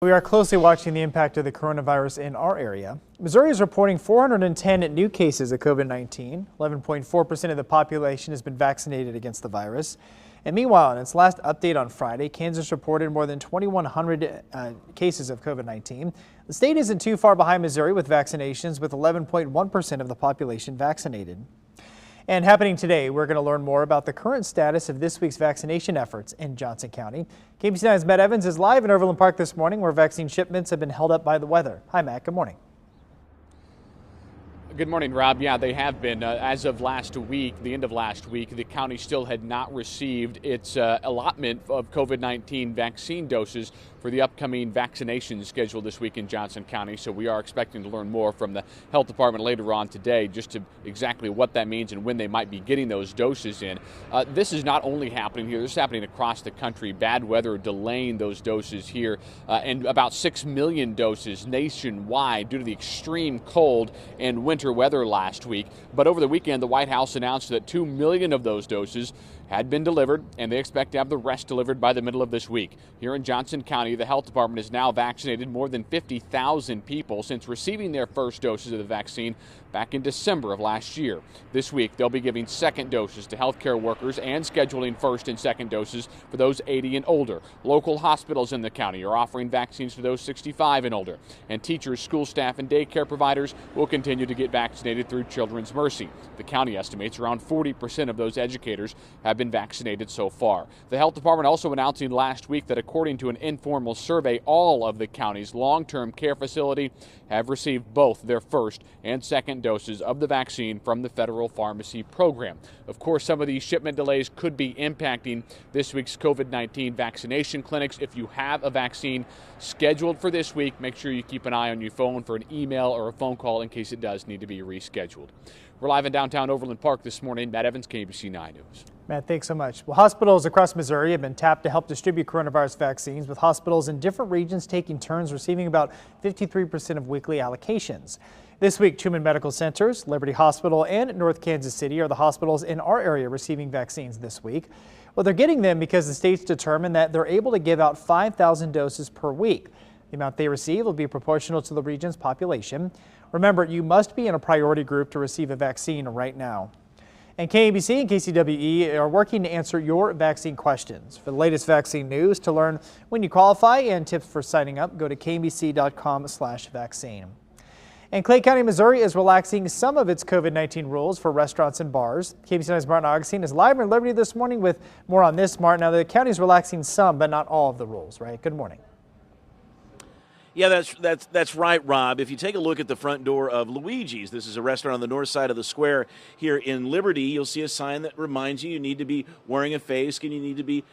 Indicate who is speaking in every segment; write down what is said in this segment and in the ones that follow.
Speaker 1: We are closely watching the impact of the coronavirus in our area. Missouri is reporting 410 new cases of COVID-19. 11.4% of the population has been vaccinated against the virus. And meanwhile, in its last update on Friday, Kansas reported more than 2,100 cases of COVID-19. The state isn't too far behind Missouri with vaccinations, with 11.1% of the population vaccinated. And happening today, we're going to learn more about the current status of this week's vaccination efforts in Johnson County. KBC 9's Matt Evans is live in Overland Park this morning, where vaccine shipments have been held up by the weather. Hi, Matt. Good morning.
Speaker 2: Good morning, Rob. Yeah, they have been. As of last week, the end of last week, the county still had not received its allotment of COVID-19 vaccine doses for the upcoming vaccination schedule this week in Johnson County. So we are expecting to learn more from the health department later on today, just to exactly what that means and when they might be getting those doses in. This is not only happening here, this is happening across the country. Bad weather delaying those doses here, and about 6 million doses nationwide due to the extreme cold and winter weather last week. But over the weekend, the White House announced that 2 million of those doses had been delivered, and they expect to have the rest delivered by the middle of this week. Here in Johnson County, the health department has now vaccinated more than 50,000 people since receiving their first doses of the vaccine back in December of last year. This week, they'll be giving second doses to healthcare workers and scheduling first and second doses for those 80 and older. Local hospitals in the county are offering vaccines to those 65 and older. And teachers, school staff, and daycare providers will continue to get vaccinated through Children's Mercy. The county estimates around 40% of those educators have been vaccinated so far. The health department also announcing last week that according to an informal survey, all of the county's long-term care facility have received both their first and second doses of the vaccine from the federal pharmacy program. Of course, some of these shipment delays could be impacting this week's COVID-19 vaccination clinics. If you have a vaccine scheduled for this week, make sure you keep an eye on your phone for an email or a phone call in case it does need to be rescheduled. We're live in downtown Overland Park this morning. Matt Evans, KBC 9 News.
Speaker 1: Matt, thanks so much. Well, hospitals across Missouri have been tapped to help distribute coronavirus vaccines, with hospitals in different regions taking turns receiving about 53% of weekly allocations. This week, Truman Medical Centers, Liberty Hospital, and North Kansas City are the hospitals in our area receiving vaccines this week. Well, they're getting them because the state's determined that they're able to give out 5,000 doses per week. The amount they receive will be proportional to the region's population. Remember, you must be in a priority group to receive a vaccine right now. And KABC and KCWE are working to answer your vaccine questions. For the latest vaccine news, to learn when you qualify and tips for signing up, go to kbc.com/vaccine. And Clay County, Missouri is relaxing some of its COVID-19 rules for restaurants and bars. KBC 9's Martin Augustine is live in Liberty this morning with more on this, Martin. Now, the county is relaxing some, but not all of the rules, right? Good morning.
Speaker 3: Yeah, that's right, Rob. If you take a look at the front door of Luigi's, this is a restaurant on the north side of the square here in Liberty, you'll see a sign that reminds you need to be wearing a face and you need to be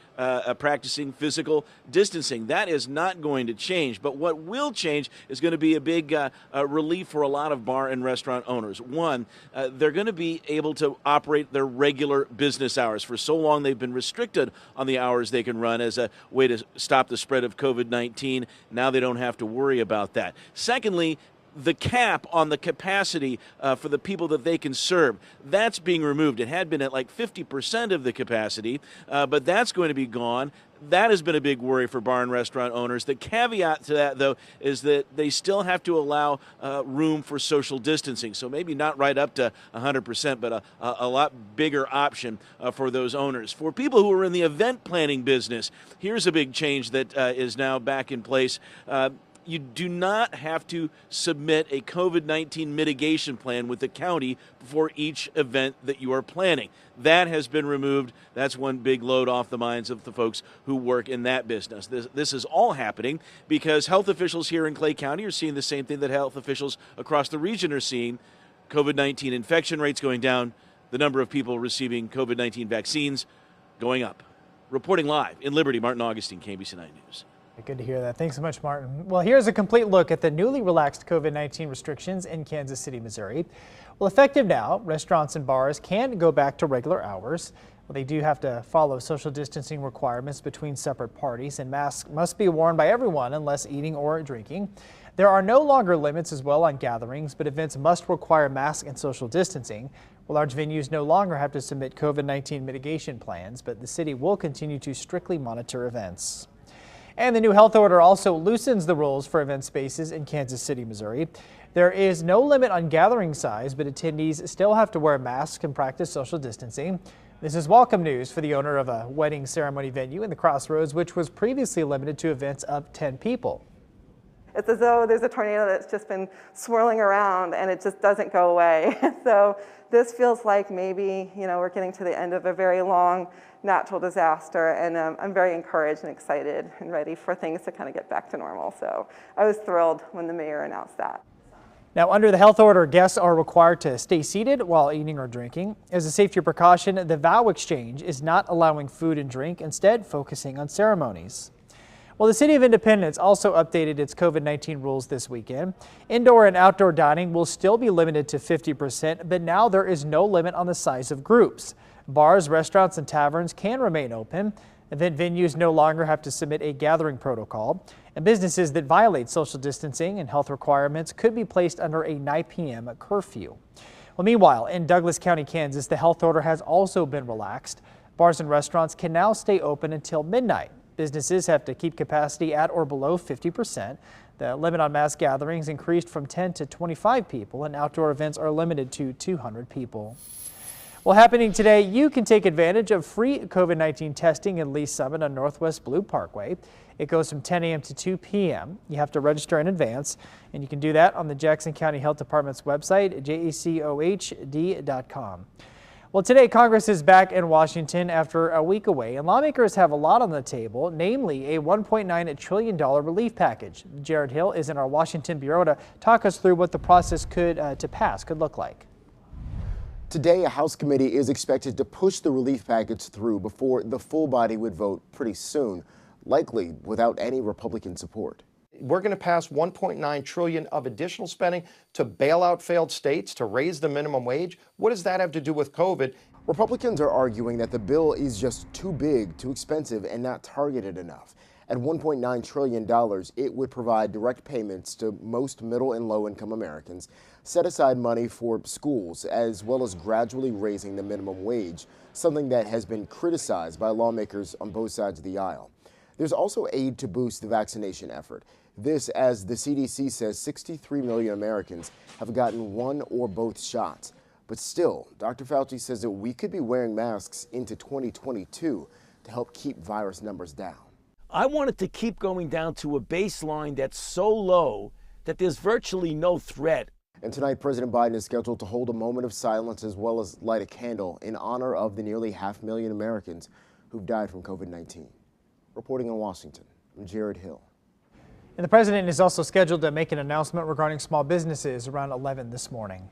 Speaker 3: practicing physical distancing. That is not going to change, but what will change is going to be a big relief for a lot of bar and restaurant owners. One, they're going to be able to operate their regular business hours. For so long, they've been restricted on the hours they can run as a way to stop the spread of COVID-19. Now they don't have to worry about that. Secondly, the cap on the capacity for the people that they can serve, that's being removed. It had been at like 50% of the capacity, but that's going to be gone. That has been a big worry for bar and restaurant owners. The caveat to that, though, is that they still have to allow room for social distancing. So maybe not right up to 100%, but a lot bigger option for those owners. For people who are in the event planning business, here's a big change that is now back in place. You do not have to submit a COVID-19 mitigation plan with the county before each event that you are planning. That has been removed. That's one big load off the minds of the folks who work in that business. This is all happening because health officials here in Clay County are seeing the same thing that health officials across the region are seeing. COVID-19 infection rates going down, the number of people receiving COVID-19 vaccines going up. Reporting live in Liberty, Martin Augustine, KBC 9 News.
Speaker 1: Good to hear that. Thanks so much, Martin. Well, here's a complete look at the newly relaxed COVID-19 restrictions in Kansas City, Missouri. Well, effective now, restaurants and bars can go back to regular hours. Well, they do have to follow social distancing requirements between separate parties, and masks must be worn by everyone unless eating or drinking. There are no longer limits as well on gatherings, but events must require masks and social distancing. Well, large venues no longer have to submit COVID-19 mitigation plans, but the city will continue to strictly monitor events. And the new health order also loosens the rules for event spaces in Kansas City, Missouri. There is no limit on gathering size, but attendees still have to wear masks and practice social distancing. This is welcome news for the owner of a wedding ceremony venue in the Crossroads, which was previously limited to events of 10 people.
Speaker 4: It's as though there's a tornado that's just been swirling around and it just doesn't go away. So this feels like maybe, we're getting to the end of a very long natural disaster, and I'm very encouraged and excited and ready for things to kind of get back to normal. So I was thrilled when the mayor announced that.
Speaker 1: Now, under the health order, guests are required to stay seated while eating or drinking. As a safety precaution, the vow exchange is not allowing food and drink, instead focusing on ceremonies. Well, the City of Independence also updated its COVID-19 rules this weekend. Indoor and outdoor dining will still be limited to 50%, but now there is no limit on the size of groups. Bars, restaurants, and taverns can remain open. Event venues no longer have to submit a gathering protocol, and businesses that violate social distancing and health requirements could be placed under a 9 p.m. curfew. Well, meanwhile, in Douglas County, Kansas, the health order has also been relaxed. Bars and restaurants can now stay open until midnight. Businesses have to keep capacity at or below 50%. The limit on mass gatherings increased from 10 to 25 people, and outdoor events are limited to 200 people. Well, happening today, you can take advantage of free COVID-19 testing in Lee Summit on Northwest Blue Parkway. It goes from 10 a.m. to 2 p.m. You have to register in advance, and you can do that on the Jackson County Health Department's website, jacohd.com. Well, today, Congress is back in Washington after a week away, and lawmakers have a lot on the table, namely a $1.9 trillion relief package. Jared Hill is in our Washington bureau to talk us through what the process could look like.
Speaker 5: Today, a House committee is expected to push the relief package through before the full body would vote pretty soon, likely without any Republican support.
Speaker 6: We're going to pass $1.9 trillion of additional spending to bail out failed states, to raise the minimum wage. What does that have to do with COVID?
Speaker 5: Republicans are arguing that the bill is just too big, too expensive, and not targeted enough. At $1.9 trillion, it would provide direct payments to most middle and low-income Americans, set aside money for schools, as well as gradually raising the minimum wage, something that has been criticized by lawmakers on both sides of the aisle. There's also aid to boost the vaccination effort. This, as the CDC says, 63 million Americans have gotten one or both shots. But still, Dr. Fauci says that we could be wearing masks into 2022 to help keep virus numbers down.
Speaker 7: I want it to keep going down to a baseline that's so low that there's virtually no threat.
Speaker 5: And tonight, President Biden is scheduled to hold a moment of silence as well as light a candle in honor of the nearly 500,000 Americans who've died from COVID-19. Reporting in Washington, I'm Jared Hill.
Speaker 1: And the president is also scheduled to make an announcement regarding small businesses around 11 this morning.